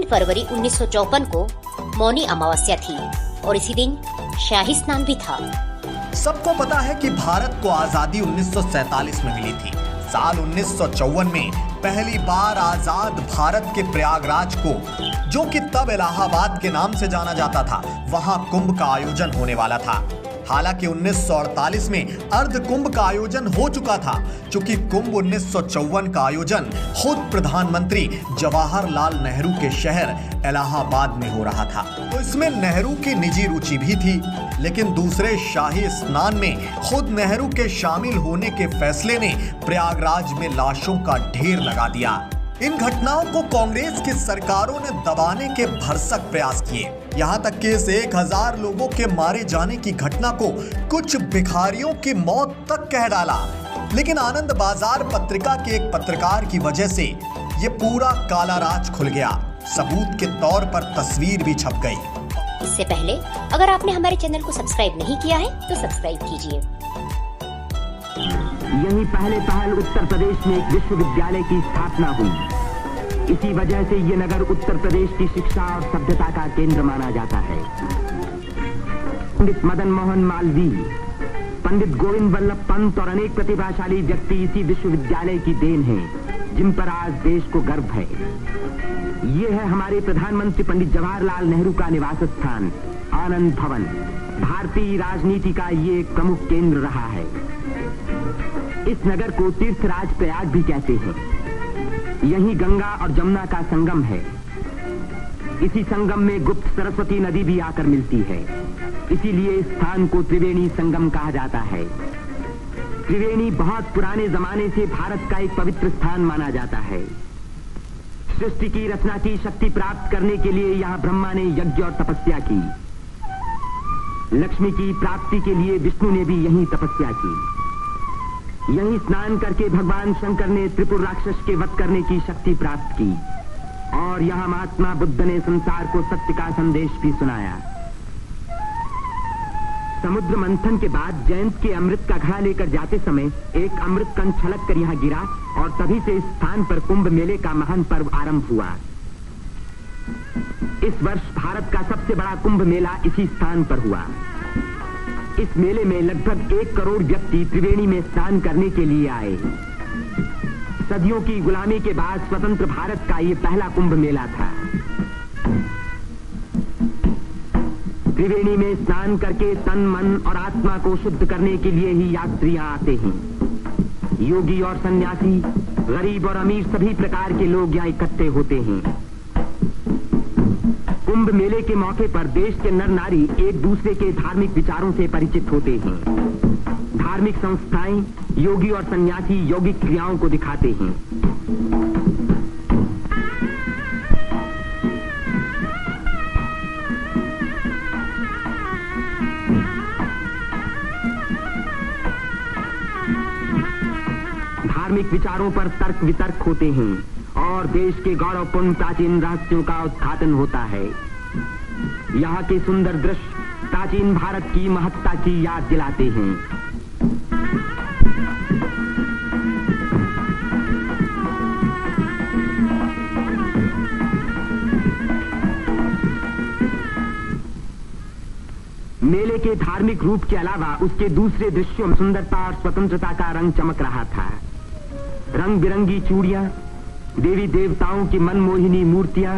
फरवरी 1954 को मौनी अमावस्या थी और इसी दिन शाही स्नान भी था। सबको पता है कि भारत को आजादी 1947 में मिली थी। साल 1954 में पहली बार आजाद भारत के प्रयागराज को, जो कि तब इलाहाबाद के नाम से जाना जाता था, वहां कुंभ का आयोजन होने वाला था। हालांकि 1948 में अर्ध कुंभ का आयोजन हो चुका था, क्योंकि कुंभ 1954 का आयोजन खुद प्रधानमंत्री जवाहरलाल नेहरू के शहर इलाहाबाद में हो रहा था। तो इसमें नेहरू की निजी रुचि भी थी, लेकिन दूसरे शाही स्नान में खुद नेहरू के शामिल होने के फैसले ने प्रयागराज में लाशों का ढेर लगा दिया। इन घटनाओं को कांग्रेस की सरकारों ने दबाने के भरसक प्रयास किए। यहाँ तक कि इस 1000 लोगों के मारे जाने की घटना को कुछ भिखारियों की मौत तक कह डाला। लेकिन आनंद बाजार पत्रिका के एक पत्रकार की वजह से ये पूरा काला राज खुल गया। सबूत के तौर पर तस्वीर भी छप गई। इससे पहले अगर आपने हमारे चैनल को सब्सक्राइब नहीं किया है तो सब्सक्राइब कीजिए। यही पहल उत्तर प्रदेश में एक विश्वविद्यालय की स्थापना हुई। इसी वजह से ये नगर उत्तर प्रदेश की शिक्षा और सभ्यता का केंद्र माना जाता है। पंडित मदन मोहन मालवीय, पंडित गोविंद वल्लभ पंत और अनेक प्रतिभाशाली व्यक्ति इसी विश्वविद्यालय की देन हैं, जिन पर आज देश को गर्व है। ये है हमारे प्रधानमंत्री पंडित जवाहरलाल नेहरू का निवास स्थान, आनंद भवन। भारतीय राजनीति का ये एक प्रमुख केंद्र रहा है। इस नगर को तीर्थराज प्रयाग भी कहते हैं। यहीं गंगा और जमुना का संगम है। इसी संगम में गुप्त सरस्वती नदी भी आकर मिलती है। इसीलिए इस स्थान को त्रिवेणी संगम कहा जाता है। त्रिवेणी बहुत पुराने जमाने से भारत का एक पवित्र स्थान माना जाता है। सृष्टि की रचना की शक्ति प्राप्त करने के लिए यहाँ ब्रह्मा ने यज्ञ और तपस्या की। लक्ष्मी की प्राप्ति के लिए विष्णु ने भी यहीं तपस्या की। यहीं स्नान करके भगवान शंकर ने त्रिपुर राक्षस के वध करने की शक्ति प्राप्त की और यहाँ महात्मा बुद्ध ने संसार को सत्य का संदेश भी सुनाया। समुद्र मंथन के बाद जयंत के अमृत का घड़ा लेकर जाते समय एक अमृत कण छलक कर यहाँ गिरा और तभी से इस स्थान पर कुंभ मेले का महान पर्व आरंभ हुआ। इस वर्ष भारत का सबसे बड़ा कुंभ मेला इसी स्थान पर हुआ। इस मेले में लगभग 1 करोड़ व्यक्ति त्रिवेणी में स्नान करने के लिए आए। सदियों की गुलामी के बाद स्वतंत्र भारत का ये पहला कुंभ मेला था। त्रिवेणी में स्नान करके तन, मन और आत्मा को शुद्ध करने के लिए ही यात्रियां आते हैं। योगी और सन्यासी, गरीब और अमीर सभी प्रकार के लोग यहाँ इकट्ठे होते हैं। कुंभ मेले के मौके पर देश के नर नारी एक दूसरे के धार्मिक विचारों से परिचित होते हैं। धार्मिक संस्थाएं योगी और सन्यासी यौगिक क्रियाओं को दिखाते हैं। धार्मिक विचारों पर तर्क वितर्क होते हैं और देश के गौरवपूर्ण प्राचीन रहस्यों का उद्घाटन होता है। यहाँ के सुंदर दृश्य प्राचीन भारत की महत्ता की याद दिलाते हैं। मेले के धार्मिक रूप के अलावा उसके दूसरे दृश्यों में सुंदरता और स्वतंत्रता का रंग चमक रहा था। रंग बिरंगी चूड़ियां, देवी देवताओं की मनमोहिनी मूर्तियां,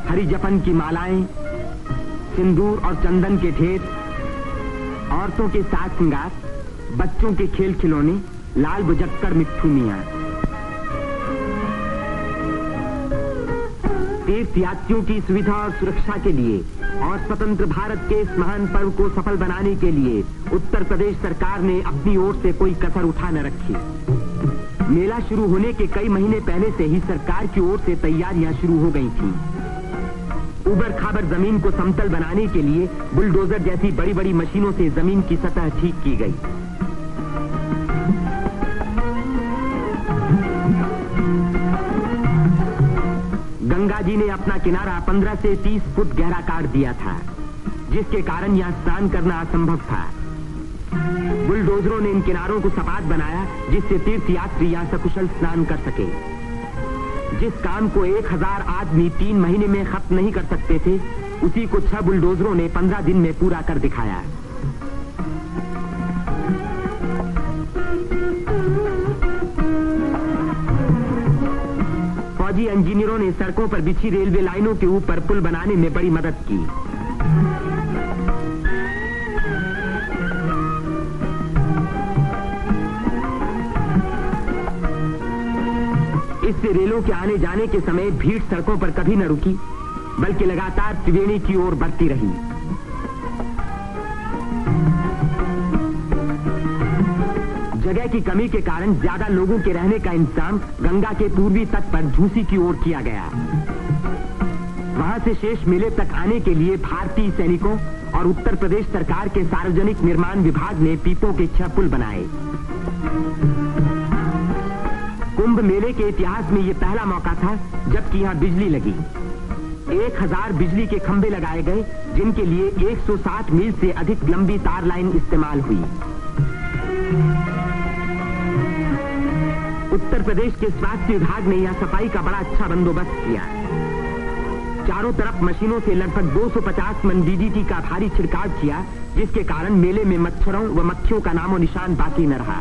हरी जपन की मालाएं, सिंदूर और चंदन के ढेर, औरतों के साज श्रृंगार, बच्चों के खेल खिलौने, लाल बुझक्कड़ मिट्ठू मियां। तीर्थयात्रियों की सुविधा और सुरक्षा के लिए और स्वतंत्र भारत के इस महान पर्व को सफल बनाने के लिए उत्तर प्रदेश सरकार ने अपनी ओर से कोई कसर उठा न रखी। मेला शुरू होने के कई महीने पहले से ही सरकार की ओर से तैयारियां शुरू हो गई थीं। उबड़ खाबड़ जमीन को समतल बनाने के लिए बुलडोजर जैसी बड़ी बड़ी मशीनों से जमीन की सतह ठीक की गई। गंगा जी ने अपना किनारा 15 से 30 फुट गहरा काट दिया था, जिसके कारण यहाँ स्नान करना असंभव था। बुलडोजरों ने इन किनारों को सपाट बनाया जिससे तीर्थयात्री यहां सकुशल स्नान कर सके। जिस काम को 1000 आदमी 3 महीने में खत्म नहीं कर सकते थे, उसी को 6 बुलडोजरों ने 15 दिन में पूरा कर दिखाया। फौजी इंजीनियरों ने सड़कों पर बिछी रेलवे लाइनों के ऊपर पुल बनाने में बड़ी मदद की। इससे रेलों के आने जाने के समय भीड़ सड़कों पर कभी न रुकी, बल्कि लगातार त्रिवेणी की ओर बढ़ती रही। जगह की कमी के कारण ज्यादा लोगों के रहने का इंतजाम गंगा के पूर्वी तट पर झूसी की ओर किया गया। वहां से शेष मेले तक आने के लिए भारतीय सैनिकों और उत्तर प्रदेश सरकार के सार्वजनिक निर्माण विभाग ने पीपों के 6 पुल बनाए। कुंभ मेले के इतिहास में यह पहला मौका था जबकि यहां बिजली लगी। 1000 बिजली के खंभे लगाए गए, जिनके लिए 160 मील से अधिक लंबी तार लाइन इस्तेमाल हुई। उत्तर प्रदेश के स्वास्थ्य विभाग ने यहां सफाई का बड़ा अच्छा बंदोबस्त किया। चारों तरफ मशीनों से लगभग 250 मन डीडीटी का भारी छिड़काव किया, जिसके कारण मेले में मच्छरों व मक्खियों का नामो निशान बाकी न रहा।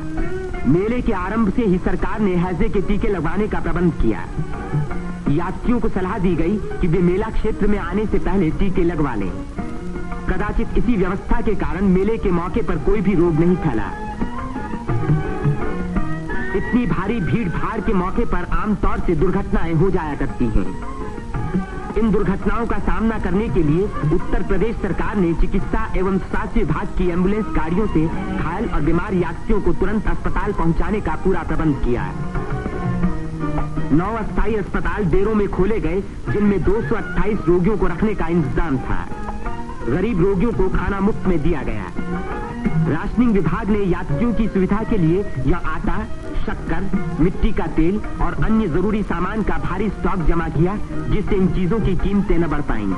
मेले के आरंभ से ही सरकार ने हैजे के टीके लगवाने का प्रबंध किया। यात्रियों को सलाह दी गई कि वे मेला क्षेत्र में आने से पहले टीके लगवा लें। कदाचित इसी व्यवस्था के कारण मेले के मौके पर कोई भी रोग नहीं फैला। इतनी भारी भीड़ भाड़ के मौके पर आमतौर से दुर्घटनाएं हो जाया करती हैं। इन दुर्घटनाओं का सामना करने के लिए उत्तर प्रदेश सरकार ने चिकित्सा एवं स्वास्थ्य विभाग की एम्बुलेंस गाड़ियों से घायल और बीमार यात्रियों को तुरंत अस्पताल पहुंचाने का पूरा प्रबंध किया। 9 अस्थायी अस्पताल देरों में खोले गए, जिनमें 228 रोगियों को रखने का इंतजाम था। गरीब रोगियों को खाना मुफ्त में दिया गया। राशनिंग विभाग ने यात्रियों की सुविधा के लिए यहां आटा, शक्कर, मिट्टी का तेल और अन्य जरूरी सामान का भारी स्टॉक जमा किया, जिससे इन चीजों की कीमतें न बढ़ पाईं।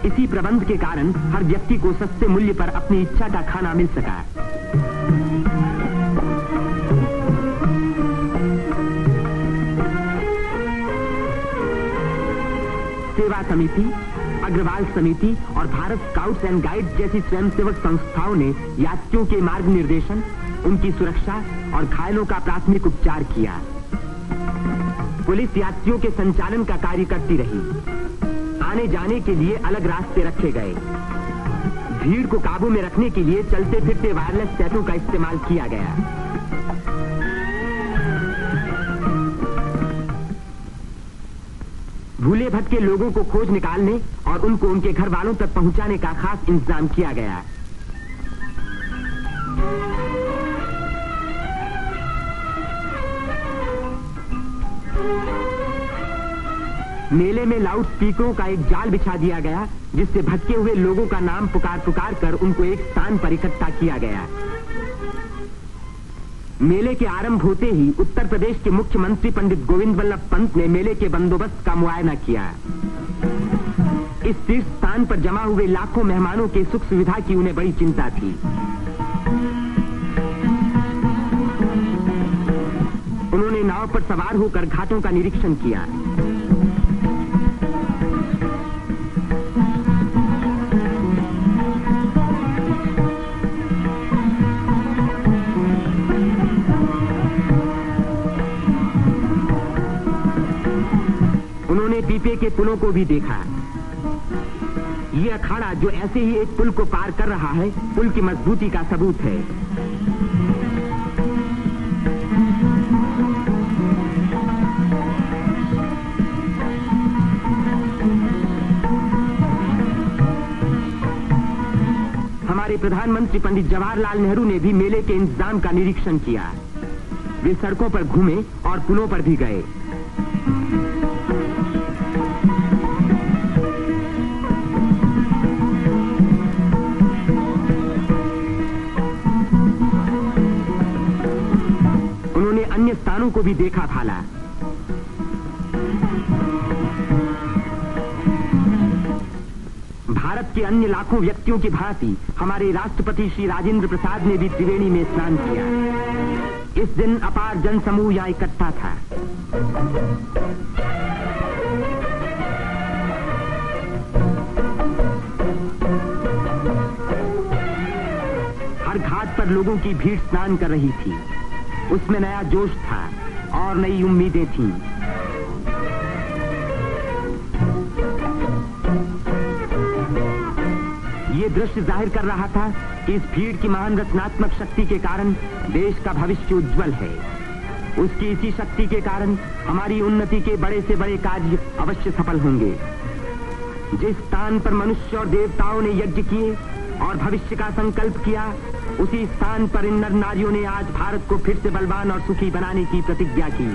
इसी प्रबंध के कारण हर व्यक्ति को सस्ते मूल्य पर अपनी इच्छा का खाना मिल सका। सेवा समिति, अग्रवाल समिति और भारत स्काउट्स एंड गाइड्स जैसी स्वयंसेवक संस्थाओं ने यात्रियों के मार्ग निर्देशन, उनकी सुरक्षा और घायलों का प्राथमिक उपचार किया। पुलिस यात्रियों के संचालन का कार्य करती रही। आने जाने के लिए अलग रास्ते रखे गए। भीड़ को काबू में रखने के लिए चलते फिरते वायरलेस सेटों का इस्तेमाल किया गया। भूले भटके लोगों को खोज निकालने और उनको उनके घर वालों तक पहुंचाने का खास इंतजाम किया गया। मेले में लाउड स्पीकरों का एक जाल बिछा दिया गया, जिससे भटके हुए लोगों का नाम पुकार पुकार कर उनको एक स्थान पर इकट्ठा किया गया। मेले के आरंभ होते ही उत्तर प्रदेश के मुख्यमंत्री पंडित गोविंद वल्लभ पंत ने मेले के बंदोबस्त का मुआयना किया। इस तीर्थ स्थान पर जमा हुए लाखों मेहमानों के सुख सुविधा की उन्हें बड़ी चिंता थी। उन्होंने नाव पर सवार होकर घाटों का निरीक्षण किया। उन्होंने पीपे के पुलों को भी देखा। ये अखाड़ा जो ऐसे ही एक पुल को पार कर रहा है, पुल की मजबूती का सबूत है। हमारे प्रधानमंत्री पंडित जवाहरलाल नेहरू ने भी मेले के इंतजाम का निरीक्षण किया। वे सड़कों पर घूमे और पुलों पर भी गए। उन्होंने अन्य स्थानों को भी देखा भाला। भारत के अन्य लाखों व्यक्तियों की भांति हमारे राष्ट्रपति श्री राजेंद्र प्रसाद ने भी त्रिवेणी में स्नान किया। इस दिन अपार जनसमूह यहाँ इकट्ठा था। हर घाट पर लोगों की भीड़ स्नान कर रही थी। उसमें नया जोश था और नई उम्मीदें थीं। ये दृश्य जाहिर कर रहा था कि इस भीड़ की महान रचनात्मक शक्ति के कारण देश का भविष्य उज्जवल है। उसकी इसी शक्ति के कारण हमारी उन्नति के बड़े से बड़े कार्य अवश्य सफल होंगे। जिस स्थान पर मनुष्य और देवताओं ने यज्ञ किए और भविष्य का संकल्प किया, उसी स्थान पर इन नर नारियों ने आज भारत को फिर से बलवान और सुखी बनाने की प्रतिज्ञा की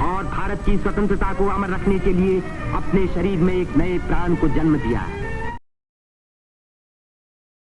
और भारत की स्वतंत्रता को अमर रखने के लिए अपने शरीर में एक नए प्राण को जन्म दिया।